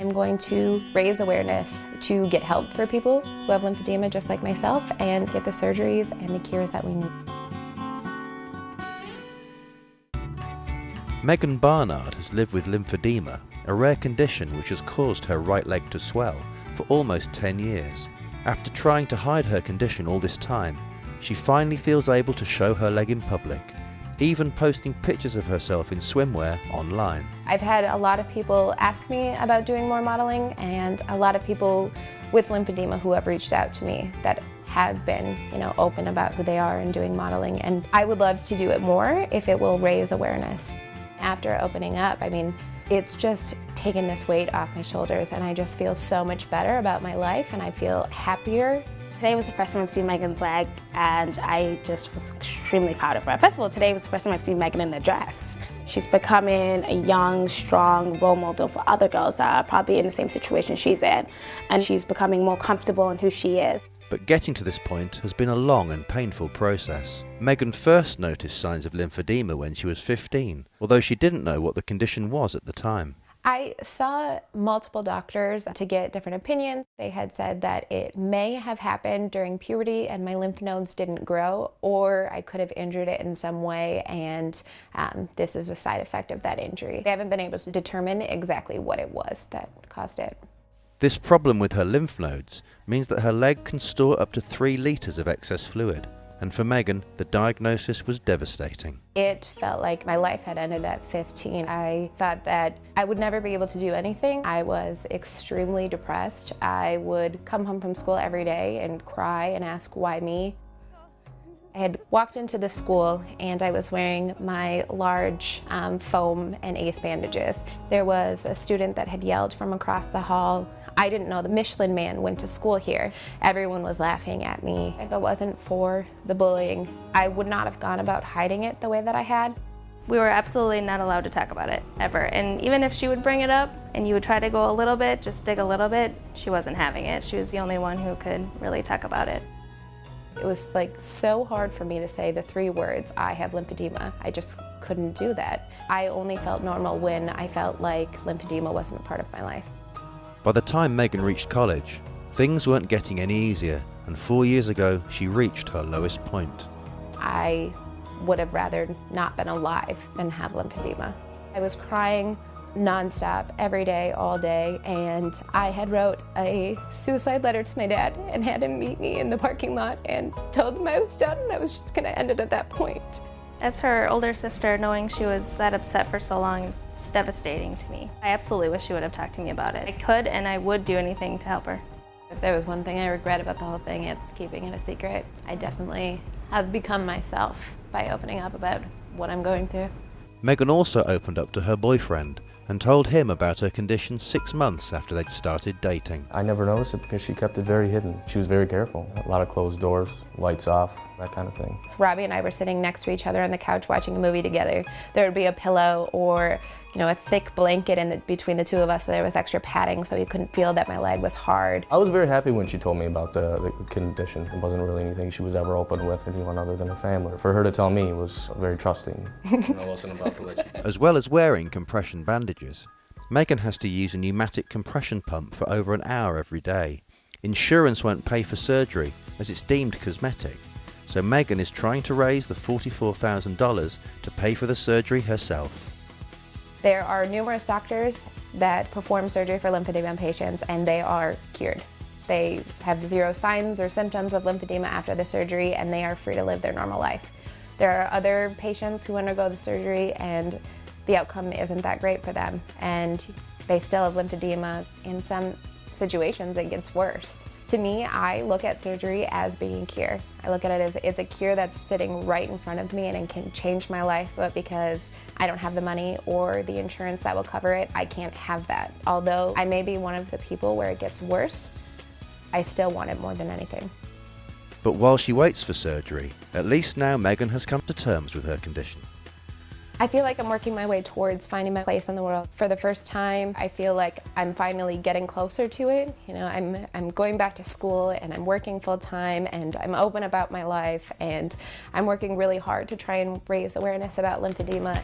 I'm going to raise awareness to get help for people who have lymphedema just like myself and get the surgeries and the cures that we need. Meagan Barnard has lived with lymphedema, a rare condition which has caused her right leg to swell, for almost 10 years. After trying to hide her condition all this time, she finally feels able to show her leg in public, even posting pictures of herself in swimwear online. I've had a lot of people ask me about doing more modeling, and a lot of people with lymphedema who have reached out to me that have been, open about who they are and doing modeling, and I would love to do it more if it will raise awareness. After opening up, it's just taken this weight off my shoulders, and I just feel so much better about my life, and I feel happier. Today was the first time I've seen Meagan's leg, and I just was extremely proud of her. First of all, today was the first time I've seen Meagan in a dress. She's becoming a young, strong role model for other girls that are probably in the same situation she's in, and she's becoming more comfortable in who she is. But getting to this point has been a long and painful process. Meagan first noticed signs of lymphedema when she was 15, although she didn't know what the condition was at the time. I saw multiple doctors to get different opinions. They had said that it may have happened during puberty and my lymph nodes didn't grow, or I could have injured it in some way, and this is a side effect of that injury. They haven't been able to determine exactly what it was that caused it. This problem with her lymph nodes means that her leg can store up to 3 litres of excess fluid, and for Meagan, the diagnosis was devastating. It felt like my life had ended at 15. I thought that I would never be able to do anything. I was extremely depressed. I would come home from school every day and cry and ask, why me? I had walked into the school and I was wearing my large foam and ace bandages. There was a student that had yelled from across the hall, I didn't know the Michelin Man went to school here. Everyone was laughing at me. If it wasn't for the bullying, I would not have gone about hiding it the way that I had. We were absolutely not allowed to talk about it, ever. And even if she would bring it up and you would try to go a little bit, just dig a little bit, she wasn't having it. She was the only one who could really talk about it. It was so hard for me to say the 3 words, I have lymphedema. I just couldn't do that. I only felt normal when I felt like lymphedema wasn't a part of my life. By the time Meagan reached college, things weren't getting any easier, and 4 years ago, she reached her lowest point. I would have rather not been alive than have lymphedema. I was crying nonstop every day, all day, and I had wrote a suicide letter to my dad and had him meet me in the parking lot and told him I was done and I was just going to end it at that point. As her older sister, knowing she was that upset for so long, it's devastating to me. I absolutely wish she would have talked to me about it. I could and I would do anything to help her. If there was one thing I regret about the whole thing, it's keeping it a secret. I definitely have become myself by opening up about what I'm going through. Meagan also opened up to her boyfriend and told him about her condition 6 months after they'd started dating. I never noticed it because she kept it very hidden. She was very careful. A lot of closed doors, lights off, that kind of thing. If Robbie and I were sitting next to each other on the couch watching a movie together, there would be a pillow or a thick blanket between the two of us, so there was extra padding so he couldn't feel that my leg was hard. I was very happy when she told me about the condition. It wasn't really anything she was ever open with anyone other than her family. For her to tell me was very trusting. I wasn't about to let you. As well as wearing compression bandages, Meagan has to use a pneumatic compression pump for over an hour every day. Insurance won't pay for surgery as it's deemed cosmetic, so Meagan is trying to raise the $44,000 to pay for the surgery herself. There are numerous doctors that perform surgery for lymphedema patients and they are cured. They have 0 signs or symptoms of lymphedema after the surgery and they are free to live their normal life. There are other patients who undergo the surgery and the outcome isn't that great for them and they still have lymphedema. In some situations it gets worse. To me, I look at surgery as being a cure. I look at it as it's a cure that's sitting right in front of me and it can change my life, but because I don't have the money or the insurance that will cover it, I can't have that. Although I may be one of the people where it gets worse, I still want it more than anything. But while she waits for surgery, at least now Meagan has come to terms with her condition. I feel like I'm working my way towards finding my place in the world. For the first time, I feel like I'm finally getting closer to it. I'm going back to school and I'm working full time and I'm open about my life and I'm working really hard to try and raise awareness about lymphedema.